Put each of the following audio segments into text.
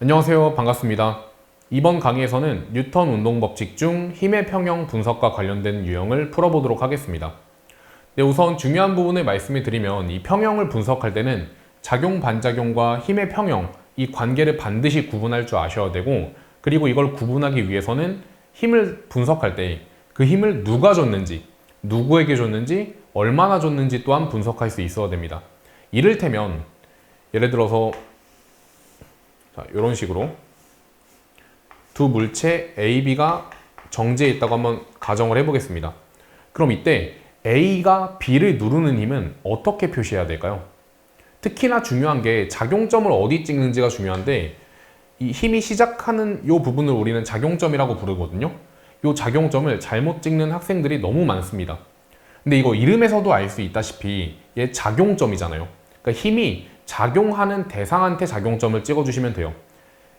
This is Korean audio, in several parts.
안녕하세요. 반갑습니다. 이번 강의에서는 뉴턴 운동 법칙 중 힘의 평형 분석과 관련된 유형을 풀어보도록 하겠습니다. 네, 우선 중요한 부분을 말씀을 드리면 이 평형을 분석할 때는 작용, 반작용과 힘의 평형, 이 관계를 반드시 구분할 줄 아셔야 되고, 그리고 이걸 구분하기 위해서는 힘을 분석할 때 그 힘을 누가 줬는지, 누구에게 줬는지, 얼마나 줬는지 또한 분석할 수 있어야 됩니다. 이를테면 예를 들어서 이런 식으로 두 물체 A, B가 정지해 있다고 한번 가정을 해보겠습니다. 그럼 이때 A가 B를 누르는 힘은 어떻게 표시해야 될까요? 특히나 중요한 게 작용점을 어디 찍는지가 중요한데, 이 힘이 시작하는 이 부분을 우리는 작용점이라고 부르거든요. 이 작용점을 잘못 찍는 학생들이 너무 많습니다. 근데 이거 이름에서도 알 수 있다시피 얘 작용점이잖아요. 그러니까 힘이 작용하는 대상한테 작용점을 찍어주시면 돼요.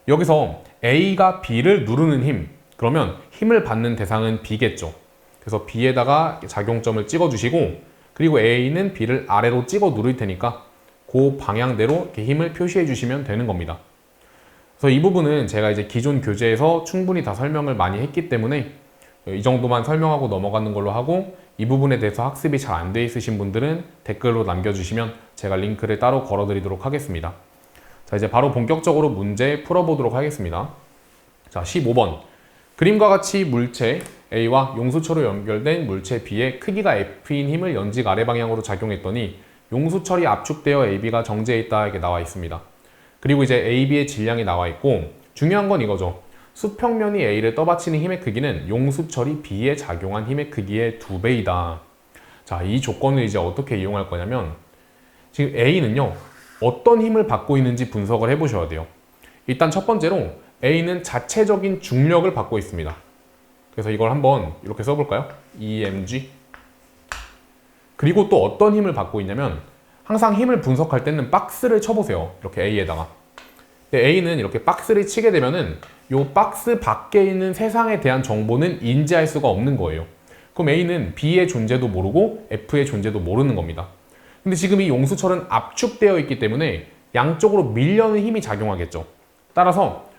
여기서 A가 B를 누르는 힘, 그러면 힘을 받는 대상은 B겠죠. 그래서 B에다가 작용점을 찍어주시고, 그리고 A는 B를 아래로 찍어 누를 테니까 그 방향대로 이렇게 힘을 표시해 주시면 되는 겁니다. 그래서 이 부분은 제가 이제 기존 교재에서 충분히 다 설명을 많이 했기 때문에 이 정도만 설명하고 넘어가는 걸로 하고, 이 부분에 대해서 학습이 잘 안 돼 있으신 분들은 댓글로 남겨주시면 제가 링크를 따로 걸어드리도록 하겠습니다. 자, 이제 바로 본격적으로 문제 풀어보도록 하겠습니다. 자, 15번. 그림과 같이 물체 A와 용수철로 연결된 물체 B의 크기가 F인 힘을 연직 아래 방향으로 작용했더니 용수철이 압축되어 AB가 정지해 있다, 이렇게 나와 있습니다. 그리고 이제 AB의 질량이 나와 있고, 중요한 건 이거죠. 수평면이 A를 떠받치는 힘의 크기는 용수철이 B에 작용한 힘의 크기의 2배이다. 자, 이 조건을 이제 어떻게 이용할 거냐면, 지금 A는요, 어떤 힘을 받고 있는지 분석을 해보셔야 돼요. 일단 첫 번째로 A는 자체적인 중력을 받고 있습니다. 그래서 이걸 한번 이렇게 써볼까요? EMG. 그리고 또 어떤 힘을 받고 있냐면, 항상 힘을 분석할 때는 박스를 쳐보세요. 이렇게 A에다가. A는 이렇게 박스를 치게 되면은 이 박스 밖에 있는 세상에 대한 정보는 인지할 수가 없는 거예요. 그럼 A는 B의 존재도 모르고 F의 존재도 모르는 겁니다. 근데 지금 이 용수철은 압축되어 있기 때문에 양쪽으로 밀려는 힘이 작용하겠죠. 따라서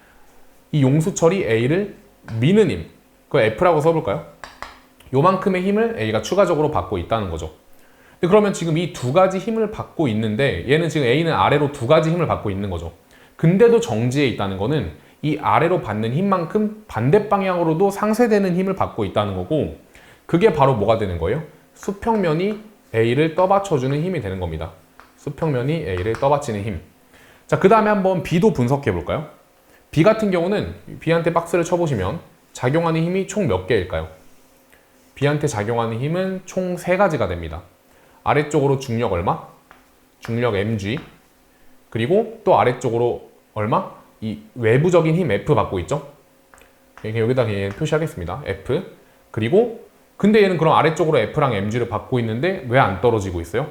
이 용수철이 A를 미는 힘, 그거 F라고 써볼까요? 요만큼의 힘을 A가 추가적으로 받고 있다는 거죠. 근데 그러면 지금 이 두 가지 힘을 받고 있는데, 얘는 지금 A는 아래로 두 가지 힘을 받고 있는 거죠. 근데도 정지해 있다는 거는 이 아래로 받는 힘만큼 반대 방향으로도 상쇄되는 힘을 받고 있다는 거고, 그게 바로 뭐가 되는 거예요? 수평면이 A를 떠받쳐주는 힘이 되는 겁니다. 수평면이 A를 떠받치는 힘. 자, 그 다음에 한번 B도 분석해 볼까요? B 같은 경우는 B한테 박스를 쳐보시면 작용하는 힘이 총 몇 개일까요? B한테 작용하는 힘은 총 3가지가 됩니다. 아래쪽으로 중력 얼마? 중력 mg. 그리고 또 아래쪽으로 얼마? 이 외부적인 힘 F 받고 있죠? 여기다 그냥 표시하겠습니다. F. 그리고 근데 얘는 그럼 아래쪽으로 F랑 mg를 받고 있는데 왜 안 떨어지고 있어요?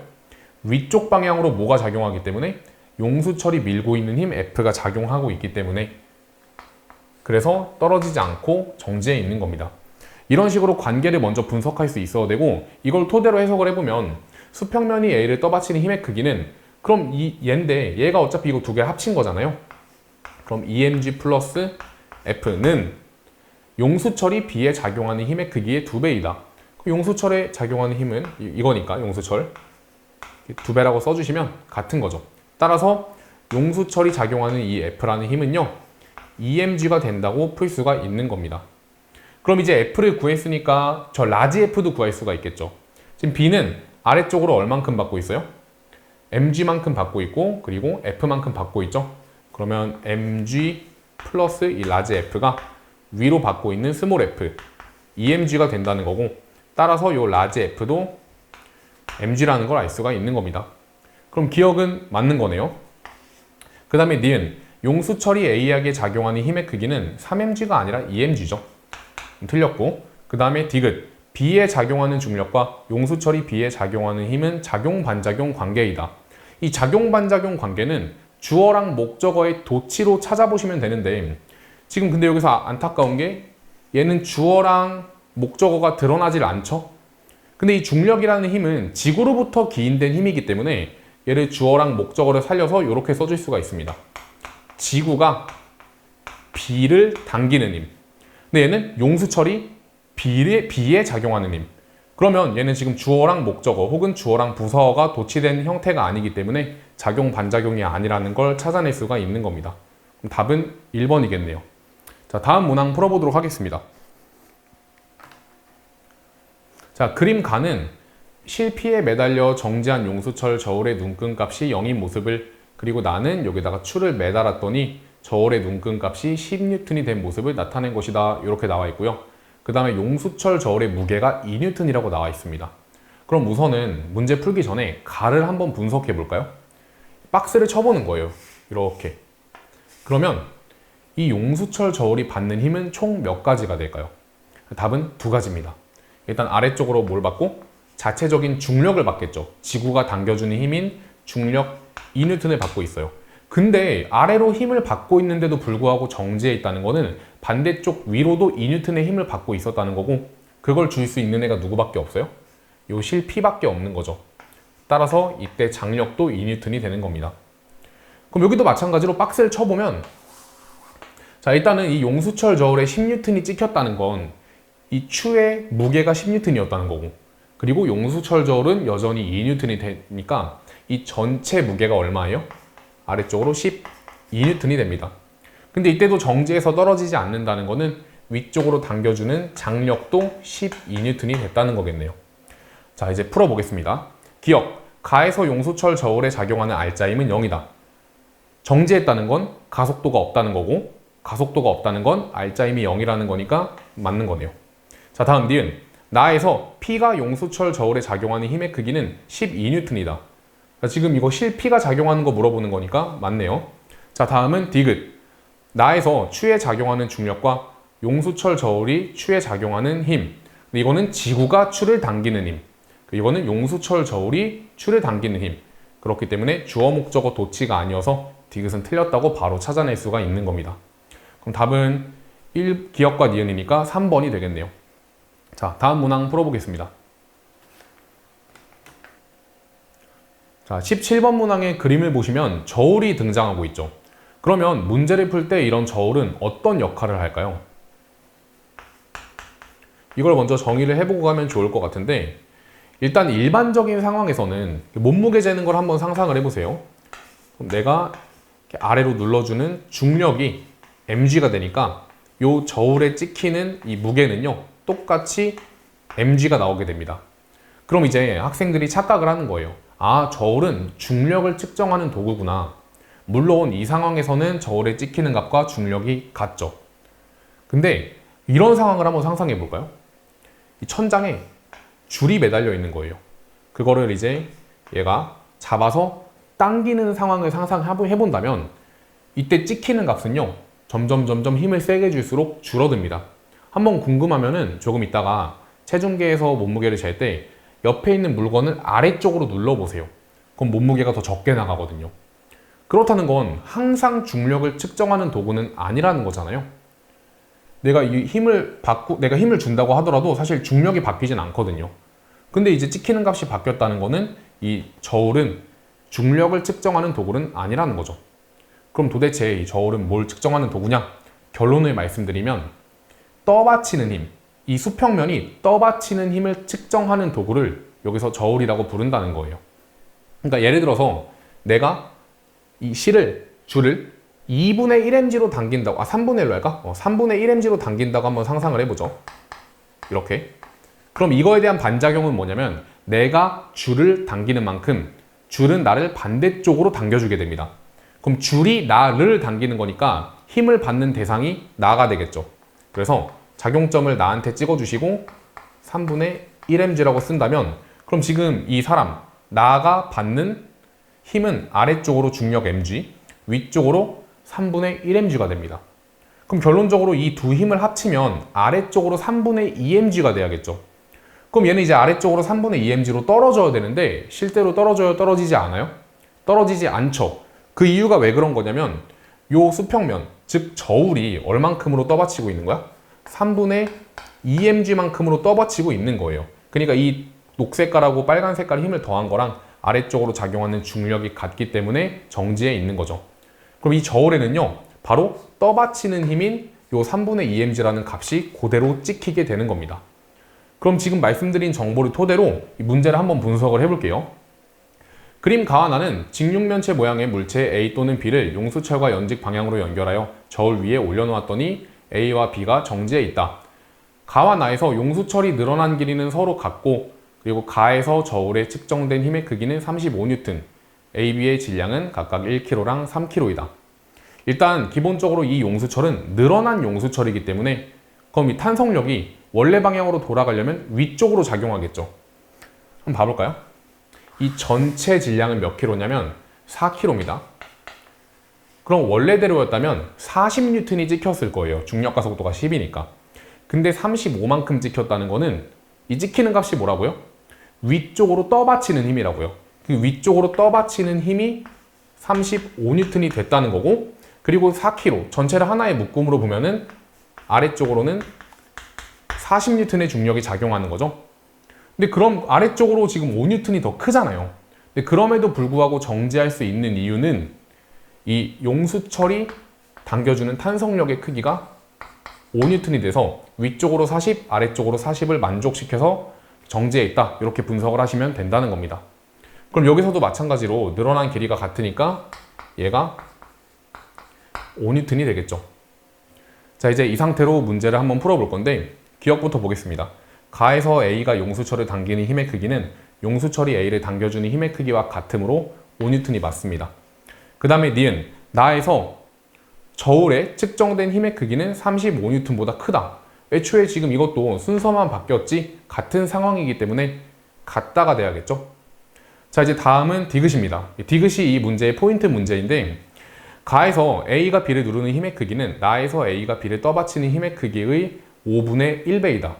위쪽 방향으로 뭐가 작용하기 때문에? 용수철이 밀고 있는 힘 F가 작용하고 있기 때문에, 그래서 떨어지지 않고 정지해 있는 겁니다. 이런 식으로 관계를 먼저 분석할 수 있어야 되고, 이걸 토대로 해석을 해보면 수평면이 A를 떠받치는 힘의 크기는, 그럼 얘인데 얘가 어차피 이거 두 개 합친 거잖아요. 그럼 EMG 플러스 F는 용수철이 B에 작용하는 힘의 크기의 2배이다. 용수철에 작용하는 힘은 이거니까 용수철 2배라고 써주시면 같은 거죠. 따라서 용수철이 작용하는 이 F라는 힘은요, EMG가 된다고 풀 수가 있는 겁니다. 그럼 이제 F를 구했으니까 저 라지 F도 구할 수가 있겠죠. 지금 B는 아래쪽으로 얼만큼 받고 있어요? mg만큼 받고 있고, 그리고 F만큼 받고 있죠. 그러면 mg 플러스 이 라지 F가 위로 받고 있는 스몰 f, EMG가 된다는 거고, 따라서 이 라지 F도 mg라는 걸 알 수가 있는 겁니다. 그럼 기억은 맞는 거네요. 그 다음에 니은, 용수철이 A에게 작용하는 힘의 크기는 3mg가 아니라 2mg죠. 틀렸고, 그 다음에 디귿, B에 작용하는 중력과 용수철이 B에 작용하는 힘은 작용-반작용 관계이다. 이 작용-반작용 관계는 주어랑 목적어의 도치로 찾아보시면 되는데, 지금 근데 여기서 안타까운 게 얘는 주어랑 목적어가 드러나질 않죠? 근데 이 중력이라는 힘은 지구로부터 기인된 힘이기 때문에 얘를 주어랑 목적어를 살려서 이렇게 써줄 수가 있습니다. 지구가 B를 당기는 힘. 근데 얘는 용수철이 B에 작용하는 힘. 그러면 얘는 지금 주어랑 목적어 혹은 주어랑 부사어가 도치된 형태가 아니기 때문에 작용 반작용이 아니라는 걸 찾아낼 수가 있는 겁니다. 그럼 답은 1번이겠네요. 자, 다음 문항 풀어보도록 하겠습니다. 자, 그림 가는 실피에 매달려 정지한 용수철 저울의 눈금값이 0인 모습을, 그리고 나는 여기다가 추를 매달았더니 저울의 눈금값이 10N이 된 모습을 나타낸 것이다. 이렇게 나와 있고요. 그 다음에 용수철 저울의 무게가 2N이라고 나와 있습니다. 그럼 우선은 문제 풀기 전에 가를 한번 분석해 볼까요? 박스를 쳐보는 거예요. 이렇게. 그러면 이 용수철 저울이 받는 힘은 총 몇 가지가 될까요? 답은 2가지입니다. 일단 아래쪽으로 뭘 받고? 자체적인 중력을 받겠죠. 지구가 당겨주는 힘인 중력 2N을 받고 있어요. 근데 아래로 힘을 받고 있는데도 불구하고 정지해 있다는 거는 반대쪽 위로도 2N의 힘을 받고 있었다는 거고, 그걸 줄 수 있는 애가 누구밖에 없어요? 요 실피밖에 없는 거죠. 따라서 이때 장력도 2N이 되는 겁니다. 그럼 여기도 마찬가지로 박스를 쳐보면, 자, 일단은 이 용수철 저울에 10N이 찍혔다는 건 이 추의 무게가 10N이었다는 거고, 그리고 용수철 저울은 여전히 2N이 되니까 이 전체 무게가 얼마예요? 아래쪽으로 12N이 됩니다. 근데 이때도 정지해서 떨어지지 않는다는 거는 위쪽으로 당겨주는 장력도 12N이 됐다는 거겠네요. 자, 이제 풀어보겠습니다. 기억, 가에서 용수철 저울에 작용하는 알짜힘은 0이다. 정지했다는 건 가속도가 없다는 거고, 가속도가 없다는 건 알짜힘이 0이라는 거니까 맞는 거네요. 자, 다음 니은, 나에서 P가 용수철 저울에 작용하는 힘의 크기는 12N이다. 지금 이거 실피가 작용하는 거 물어보는 거니까 맞네요. 자, 다음은 디귿. 나에서 추에 작용하는 중력과 용수철 저울이 추에 작용하는 힘. 이거는 지구가 추를 당기는 힘. 이거는 용수철 저울이 추를 당기는 힘. 그렇기 때문에 주어 목적어 도치가 아니어서 디귿은 틀렸다고 바로 찾아낼 수가 있는 겁니다. 그럼 답은 1 기억과 니은이니까 3번이 되겠네요. 자, 다음 문항 풀어보겠습니다. 자, 17번 문항의 그림을 보시면 저울이 등장하고 있죠. 그러면 문제를 풀 때 이런 저울은 어떤 역할을 할까요? 이걸 먼저 정의를 해보고 가면 좋을 것 같은데, 일단 일반적인 상황에서는 몸무게 재는 걸 한번 상상을 해보세요. 그럼 내가 이렇게 아래로 눌러주는 중력이 mg가 되니까 이 저울에 찍히는 이 무게는요, 똑같이 mg가 나오게 됩니다. 그럼 이제 학생들이 착각을 하는 거예요. 아, 저울은 중력을 측정하는 도구구나. 물론 이 상황에서는 저울에 찍히는 값과 중력이 같죠. 근데 이런 상황을 한번 상상해 볼까요? 이 천장에 줄이 매달려 있는 거예요. 그거를 이제 얘가 잡아서 당기는 상황을 상상해 본다면 이때 찍히는 값은요, 점점 힘을 세게 줄수록 줄어듭니다. 한번 궁금하면은 조금 이따가 체중계에서 몸무게를 잴 때 옆에 있는 물건을 아래쪽으로 눌러보세요. 그럼 몸무게가 더 적게 나가거든요. 그렇다는 건 항상 중력을 측정하는 도구는 아니라는 거잖아요. 내가 힘을 준다고 하더라도 사실 중력이 바뀌진 않거든요. 근데 이제 찍히는 값이 바뀌었다는 거는 이 저울은 중력을 측정하는 도구는 아니라는 거죠. 그럼 도대체 이 저울은 뭘 측정하는 도구냐? 결론을 말씀드리면 떠받치는 힘, 이 수평면이 떠받치는 힘을 측정하는 도구를 여기서 저울이라고 부른다는 거예요. 그러니까 예를 들어서 내가 이 줄을 2분의 1mg로 당긴다고, 3분의 1로 할까? 3분의 1mg로 당긴다고 한번 상상을 해보죠. 이렇게. 그럼 이거에 대한 반작용은 뭐냐면 내가 줄을 당기는 만큼 줄은 나를 반대쪽으로 당겨주게 됩니다. 그럼 줄이 나를 당기는 거니까 힘을 받는 대상이 나가 되겠죠. 그래서 작용점을 나한테 찍어주시고 3분의 1mg라고 쓴다면, 그럼 지금 이 사람, 나가 받는 힘은 아래쪽으로 중력 mg, 위쪽으로 3분의 1mg가 됩니다. 그럼 결론적으로 이 두 힘을 합치면 아래쪽으로 3분의 2mg가 돼야겠죠. 그럼 얘는 이제 아래쪽으로 3분의 2mg로 떨어져야 되는데 실제로 떨어져요? 떨어지지 않아요? 떨어지지 않죠. 그 이유가 왜 그런 거냐면 요 수평면, 즉 저울이 얼만큼으로 떠받치고 있는 거야? 3분의 2mg만큼으로 떠받치고 있는 거예요. 그러니까 이 녹색깔하고 빨간 색깔 힘을 더한 거랑 아래쪽으로 작용하는 중력이 같기 때문에 정지해 있는 거죠. 그럼 이 저울에는요, 바로 떠받치는 힘인 요 3분의 2mg라는 값이 그대로 찍히게 되는 겁니다. 그럼 지금 말씀드린 정보를 토대로 이 문제를 한번 분석을 해볼게요. 그림 가와 나는 직육면체 모양의 물체 A 또는 B를 용수철과 연직 방향으로 연결하여 저울 위에 올려놓았더니 A와 B가 정지해 있다. 가와 나에서 용수철이 늘어난 길이는 서로 같고 그리고 가에서 저울에 측정된 힘의 크기는 35N, A, B의 질량은 각각 1kg랑 3kg이다. 일단 기본적으로 이 용수철은 늘어난 용수철이기 때문에 그럼 이 탄성력이 원래 방향으로 돌아가려면 위쪽으로 작용하겠죠. 한번 봐볼까요? 이 전체 질량은 몇 킬로냐면 4kg입니다. 그럼 원래대로였다면 40N이 찍혔을 거예요. 중력과 속도가 10이니까. 근데 35만큼 찍혔다는 거는 이 찍히는 값이 뭐라고요? 위쪽으로 떠받치는 힘이라고요. 그 위쪽으로 떠받치는 힘이 35N이 됐다는 거고, 그리고 4kg 전체를 하나의 묶음으로 보면은 아래쪽으로는 40N의 중력이 작용하는 거죠. 근데 그럼 아래쪽으로 지금 5N이 더 크잖아요. 근데 그럼에도 불구하고 정지할 수 있는 이유는 이 용수철이 당겨주는 탄성력의 크기가 5N이 돼서 위쪽으로 40, 아래쪽으로 40을 만족시켜서 정지해 있다. 이렇게 분석을 하시면 된다는 겁니다. 그럼 여기서도 마찬가지로 늘어난 길이가 같으니까 얘가 5N이 되겠죠. 자, 이제 이 상태로 문제를 한번 풀어볼 건데 기억부터 보겠습니다. 가에서 A가 용수철을 당기는 힘의 크기는 용수철이 A를 당겨주는 힘의 크기와 같으므로 5N이 맞습니다. 그 다음에 니은, 나에서 저울에 측정된 힘의 크기는 35N보다 크다. 애초에 지금 이것도 순서만 바뀌었지 같은 상황이기 때문에 같다가 돼야겠죠. 자, 이제 다음은 디귿입니다. 디귿이 이 문제의 포인트 문제인데 가에서 A가 B를 누르는 힘의 크기는 나에서 A가 B를 떠받치는 힘의 크기의 5분의 1배이다.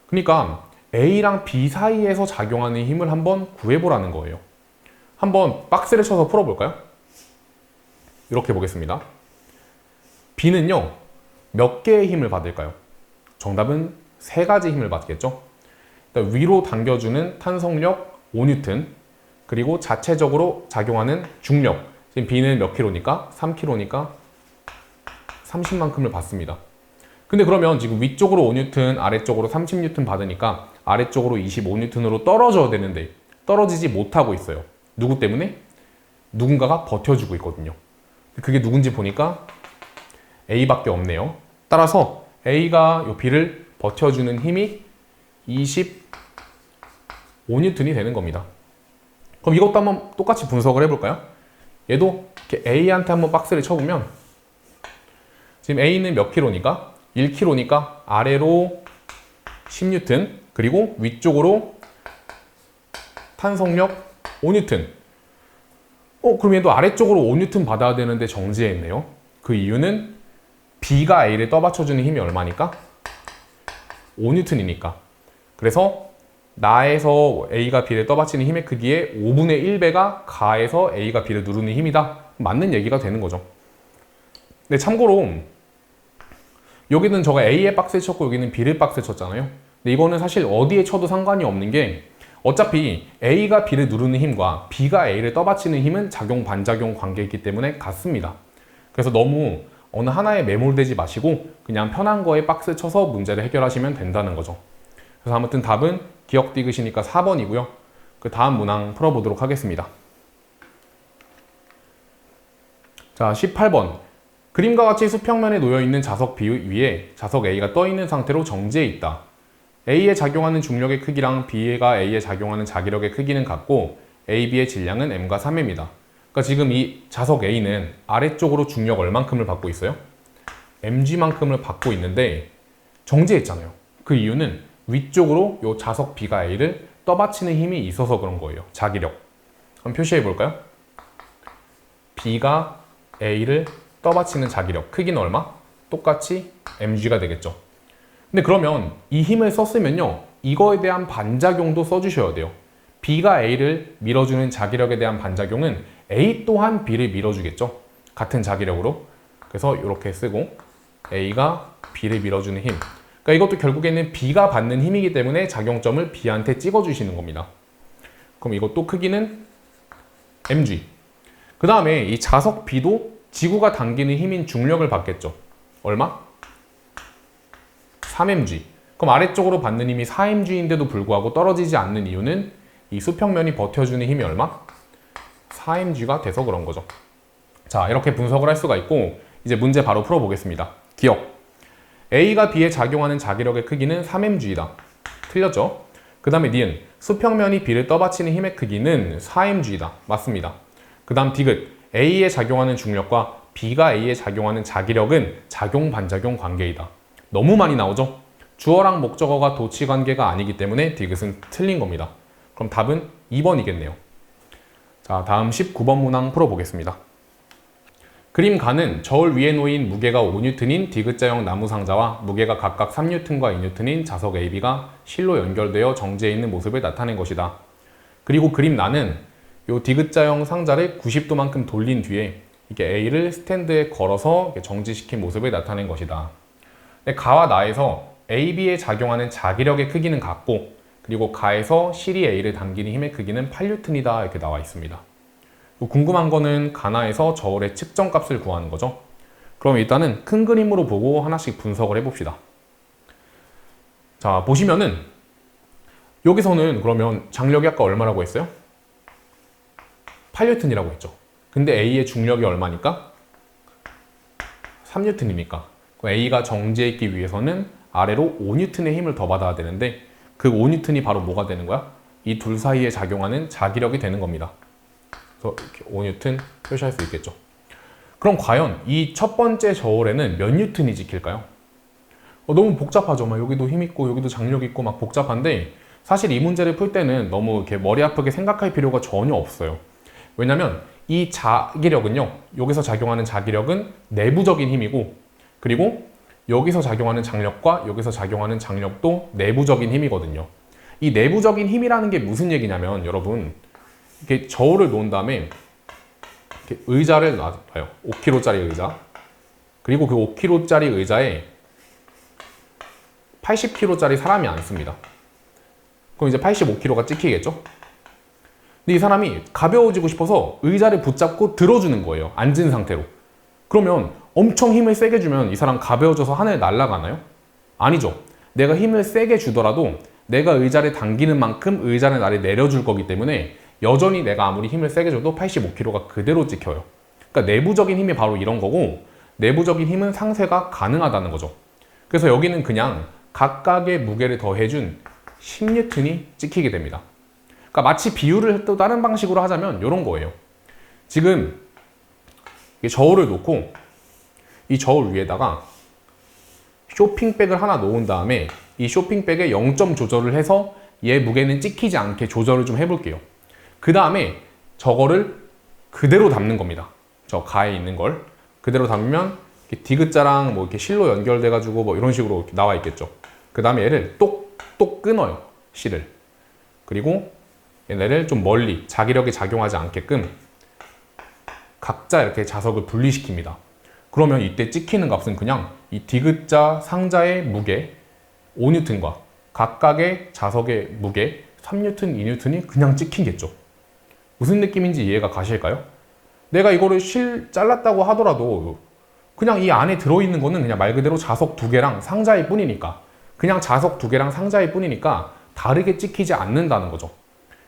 그러니까 A랑 B 사이에서 작용하는 힘을 한번 구해보라는 거예요. 한번 박스를 쳐서 풀어볼까요? 이렇게 보겠습니다. B는요, 몇 개의 힘을 받을까요? 정답은 3가지 힘을 받겠죠. 일단 위로 당겨주는 탄성력 5N, 그리고 자체적으로 작용하는 중력, 지금 B는 몇 킬로니까? 3kg니까 30만큼을 받습니다. 근데 그러면 지금 위쪽으로 5N, 아래쪽으로 30N 받으니까 아래쪽으로 25N으로 떨어져야 되는데 떨어지지 못하고 있어요. 누구 때문에? 누군가가 버텨주고 있거든요. 그게 누군지 보니까 A밖에 없네요. 따라서 A가 요 B를 버텨주는 힘이 25N이 되는 겁니다. 그럼 이것도 한번 똑같이 분석을 해볼까요? 얘도 이렇게 A한테 한번 박스를 쳐보면 지금 A는 몇 킬로니까? 1kg니까 아래로 10N, 그리고 위쪽으로 탄성력 5N. 그럼 얘도 아래쪽으로 5N 받아야 되는데 정지해 있네요. 그 이유는 B가 A를 떠받쳐주는 힘이 얼마니까? 5N이니까. 그래서 나에서 A가 B를 떠받치는 힘의 크기의 5분의 1배가 가에서 A가 B를 누르는 힘이다. 맞는 얘기가 되는 거죠. 근데 참고로 여기는 저가 A에 박스에 쳤고 여기는 B를 박스에 쳤잖아요. 근데 이거는 사실 어디에 쳐도 상관이 없는 게 어차피 A가 B를 누르는 힘과 B가 A를 떠받치는 힘은 작용 반작용 관계이기 때문에 같습니다. 그래서 너무 어느 하나에 매몰되지 마시고 그냥 편한 거에 박스 쳐서 문제를 해결하시면 된다는 거죠. 그래서 아무튼 답은 기억 디귿이니까 4번이고요. 그 다음 문항 풀어보도록 하겠습니다. 자, 18번. 그림과 같이 수평면에 놓여있는 자석 B 위에 자석 A가 떠있는 상태로 정지해 있다. A에 작용하는 중력의 크기랑 B가 A에 작용하는 자기력의 크기는 같고 A, B의 질량은 M과 3M이다. 그러니까 지금 이 자석 A는 아래쪽으로 중력 얼만큼을 받고 있어요? mg만큼을 받고 있는데 정지했잖아요. 그 이유는 위쪽으로 이 자석 B가 A를 떠받치는 힘이 있어서 그런 거예요. 자기력. 한번 표시해 볼까요? B가 A를 떠받치는 자기력. 크기는 얼마? 똑같이 mg가 되겠죠. 근데 그러면 이 힘을 썼으면요, 이거에 대한 반작용도 써주셔야 돼요. B가 A를 밀어주는 자기력에 대한 반작용은 A 또한 B를 밀어주겠죠. 같은 자기력으로. 그래서 이렇게 쓰고 A가 B를 밀어주는 힘. 그러니까 이것도 결국에는 B가 받는 힘이기 때문에 작용점을 B한테 찍어주시는 겁니다. 그럼 이것도 크기는 mg. 그 다음에 이 자석 B도 지구가 당기는 힘인 중력을 받겠죠. 얼마? 3mg. 그럼 아래쪽으로 받는 힘이 4mg인데도 불구하고 떨어지지 않는 이유는 이 수평면이 버텨주는 힘이 얼마? 4mg가 돼서 그런 거죠. 자, 이렇게 분석을 할 수가 있고 이제 문제 바로 풀어보겠습니다. 기억. A가 B에 작용하는 자기력의 크기는 3mg이다. 틀렸죠? 그 다음에 니은. 수평면이 B를 떠받치는 힘의 크기는 4mg이다. 맞습니다. 그 다음 디귿. A에 작용하는 중력과 B가 A에 작용하는 자기력은 작용-반작용 관계이다. 너무 많이 나오죠? 주어랑 목적어가 도치 관계가 아니기 때문에 디귿은 틀린 겁니다. 그럼 답은 2번이겠네요. 자, 다음 19번 문항 풀어보겠습니다. 그림 가는 저울 위에 놓인 무게가 5N인 디귿자형 나무 상자와 무게가 각각 3N과 2N인 자석 AB가 실로 연결되어 정지해 있는 모습을 나타낸 것이다. 그리고 그림 나는 이 디귿자형 상자를 90도만큼 돌린 뒤에 이게 A를 스탠드에 걸어서 정지시킨 모습을 나타낸 것이다. 가와 나에서 AB에 작용하는 자기력의 크기는 같고 그리고 가에서 실이 A를 당기는 힘의 크기는 8N이다 이렇게 나와 있습니다. 궁금한 거는 가나에서 저울의 측정값을 구하는 거죠. 그럼 일단은 큰 그림으로 보고 하나씩 분석을 해봅시다. 자, 보시면은 여기서는 그러면 장력이 아까 얼마라고 했어요? 8N이라고 했죠. 근데 A의 중력이 얼마니까? 3N이니까. A가 정지해 있기 위해서는 아래로 5N의 힘을 더 받아야 되는데 그 5N이 바로 뭐가 되는 거야? 이 둘 사이에 작용하는 자기력이 되는 겁니다. 그래서 이렇게 5N 표시할 수 있겠죠. 그럼 과연 이 첫 번째 저울에는 몇 N이 지킬까요? 너무 복잡하죠. 막 여기도 힘 있고 여기도 장력 있고 막 복잡한데 사실 이 문제를 풀 때는 너무 이렇게 머리 아프게 생각할 필요가 전혀 없어요. 왜냐면 이 자기력은요, 여기서 작용하는 자기력은 내부적인 힘이고 그리고 여기서 작용하는 장력과 여기서 작용하는 장력도 내부적인 힘이거든요. 이 내부적인 힘이라는 게 무슨 얘기냐면 여러분 이렇게 저울을 놓은 다음에 이렇게 의자를 놔봐요. 5kg짜리 의자. 그리고 그 5kg짜리 의자에 80kg짜리 사람이 앉습니다. 그럼 이제 85kg가 찍히겠죠? 근데 이 사람이 가벼워지고 싶어서 의자를 붙잡고 들어주는 거예요. 앉은 상태로. 그러면 엄청 힘을 세게 주면 이 사람 가벼워져서 하늘에 날아가나요? 아니죠. 내가 힘을 세게 주더라도 내가 의자를 당기는 만큼 의자는 나를 내려줄 거기 때문에 여전히 내가 아무리 힘을 세게 줘도 85kg가 그대로 찍혀요. 그러니까 내부적인 힘이 바로 이런 거고 내부적인 힘은 상쇄가 가능하다는 거죠. 그래서 여기는 그냥 각각의 무게를 더해준 10N이 찍히게 됩니다. 그러니까 마치 비유를 또 다른 방식으로 하자면 이런 거예요. 지금 저울을 놓고 이 저울 위에다가 쇼핑백을 하나 놓은 다음에 이 쇼핑백에 0점 조절을 해서 얘 무게는 찍히지 않게 조절을 좀 해볼게요. 그 다음에 저거를 그대로 담는 겁니다. 저 가에 있는 걸 그대로 담으면 디귿자랑 뭐 이렇게 실로 연결돼가지고 뭐 이런 식으로 이렇게 나와 있겠죠. 그 다음에 얘를 똑 끊어요. 실을. 그리고 얘네를 좀 멀리 자기력이 작용하지 않게끔 각자 이렇게 자석을 분리시킵니다. 그러면 이때 찍히는 값은 그냥 이 디귿자 상자의 무게 5N과 각각의 자석의 무게 3N, 2N이 그냥 찍히겠죠. 무슨 느낌인지 이해가 가실까요? 내가 이거를 실 잘랐다고 하더라도 그냥 이 안에 들어있는 거는 그냥 말 그대로 자석 2개랑 상자일 뿐이니까 그냥 자석 2개랑 상자일 뿐이니까 다르게 찍히지 않는다는 거죠.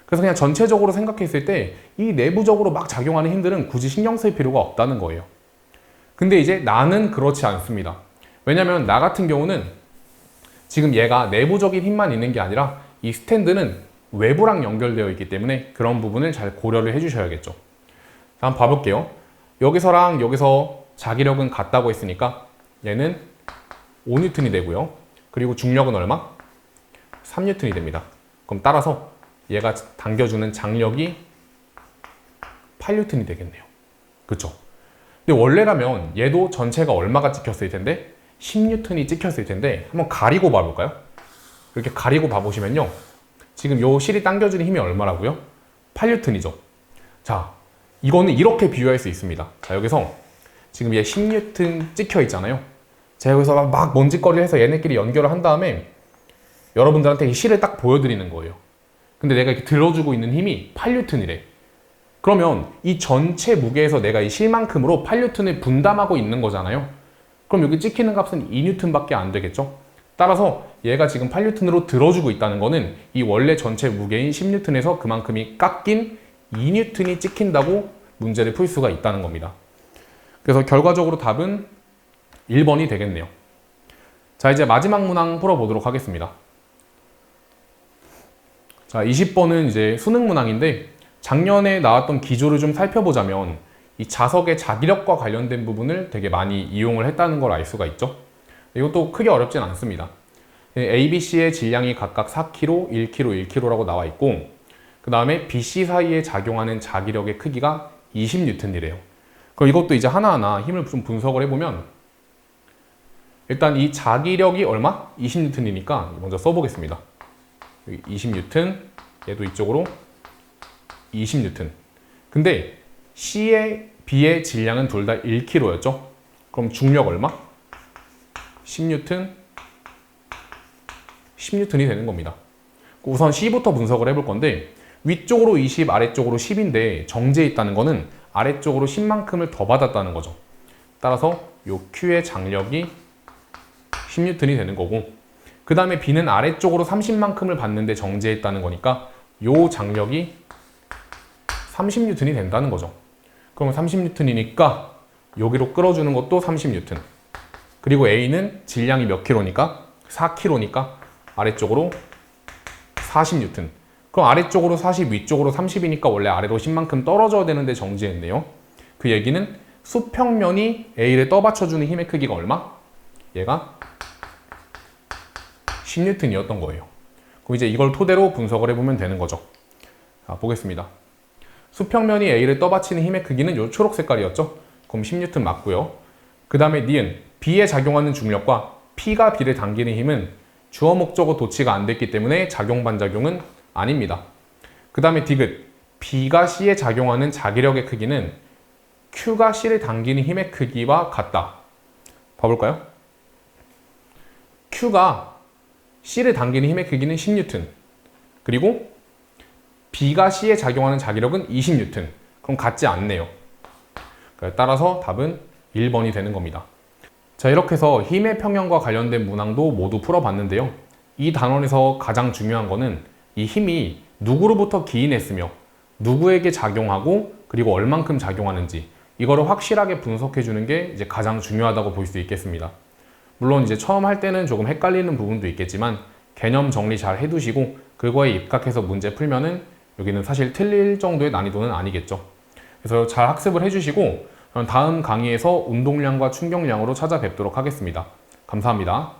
그래서 그냥 전체적으로 생각했을 때 이 내부적으로 막 작용하는 힘들은 굳이 신경 쓸 필요가 없다는 거예요. 근데 이제 나는 그렇지 않습니다. 왜냐면 나 같은 경우는 지금 얘가 내부적인 힘만 있는 게 아니라 이 스탠드는 외부랑 연결되어 있기 때문에 그런 부분을 잘 고려를 해주셔야겠죠. 자, 한번 봐볼게요. 여기서랑 여기서 자기력은 같다고 했으니까 얘는 5N이 되고요. 그리고 중력은 얼마? 3N이 됩니다. 그럼 따라서 얘가 당겨주는 장력이 8N이 되겠네요. 그쵸? 근데 원래라면 얘도 전체가 얼마가 찍혔을 텐데 10N이 찍혔을 텐데 한번 가리고 봐볼까요? 이렇게 가리고 봐보시면요. 지금 요 실이 당겨주는 힘이 얼마라고요? 8N이죠. 자, 이거는 이렇게 비유할 수 있습니다. 자, 여기서 지금 얘 10N 찍혀 있잖아요. 제가 여기서 막 먼지거리를 해서 얘네끼리 연결을 한 다음에 여러분들한테 이 실을 딱 보여드리는 거예요. 근데 내가 이렇게 들어주고 있는 힘이 8N이래. 그러면 이 전체 무게에서 내가 이 실만큼으로 8N을 분담하고 있는 거잖아요. 그럼 여기 찍히는 값은 2N밖에 안 되겠죠? 따라서 얘가 지금 8N으로 들어주고 있다는 거는 이 원래 전체 무게인 10N에서 그만큼이 깎인 2N이 찍힌다고 문제를 풀 수가 있다는 겁니다. 그래서 결과적으로 답은 1번이 되겠네요. 자, 이제 마지막 문항 풀어보도록 하겠습니다. 자, 20번은 이제 수능 문항인데 작년에 나왔던 기조를 좀 살펴보자면 이 자석의 자기력과 관련된 부분을 되게 많이 이용을 했다는 걸 알 수가 있죠. 이것도 크게 어렵진 않습니다. A, B, C의 질량이 각각 4kg, 1kg, 1kg라고 나와 있고 그 다음에 B, C 사이에 작용하는 자기력의 크기가 20N이래요. 그럼 이것도 이제 하나하나 힘을 좀 분석을 해보면 일단 이 자기력이 얼마? 20N이니까 먼저 써보겠습니다. 20N, 얘도 이쪽으로 20N. 근데 C의 B의 질량은 둘 다 1kg였죠? 그럼 중력 얼마? 10N, 10N이 되는 겁니다. 우선 C부터 분석을 해볼 건데 위쪽으로 20, 아래쪽으로 10인데 정제해 있다는 거는 아래쪽으로 10만큼을 더 받았다는 거죠. 따라서 요 Q의 장력이 10N이 되는 거고 그 다음에 B는 아래쪽으로 30만큼을 받는데 정제해 있다는 거니까 요 장력이 30N이 된다는 거죠. 그러면 30N이니까 여기로 끌어주는 것도 30N. 그리고 A는 질량이 몇 킬로니까? 4kg니까 아래쪽으로 40N. 그럼 아래쪽으로 40, 위쪽으로 30이니까 원래 아래로 10만큼 떨어져야 되는데 정지했네요. 그 얘기는 수평면이 A를 떠받쳐주는 힘의 크기가 얼마? 얘가 10N이었던 거예요. 그럼 이제 이걸 토대로 분석을 해보면 되는 거죠. 자, 보겠습니다. 수평면이 A를 떠받치는 힘의 크기는 요 초록 색깔이었죠? 그럼 10N 맞고요. 그 다음에 니은 B에 작용하는 중력과 P가 B를 당기는 힘은 주어 목적어 도치가 안 됐기 때문에 작용 반작용은 아닙니다. 그 다음에 디귿 B가 C에 작용하는 자기력의 크기는 Q가 C를 당기는 힘의 크기와 같다. 봐볼까요? Q가 C를 당기는 힘의 크기는 10N 그리고 B가 C에 작용하는 자기력은 20N. 그럼 같지 않네요. 따라서 답은 1번이 되는 겁니다. 자, 이렇게 해서 힘의 평형과 관련된 문항도 모두 풀어봤는데요. 이 단원에서 가장 중요한 거는 이 힘이 누구로부터 기인했으며 누구에게 작용하고 그리고 얼만큼 작용하는지 이거를 확실하게 분석해 주는 게 이제 가장 중요하다고 볼 수 있겠습니다. 물론 이제 처음 할 때는 조금 헷갈리는 부분도 있겠지만 개념 정리 잘 해두시고 그거에 입각해서 문제 풀면은 여기는 사실 틀릴 정도의 난이도는 아니겠죠. 그래서 잘 학습을 해주시고 다음 강의에서 운동량과 충격량으로 찾아뵙도록 하겠습니다. 감사합니다.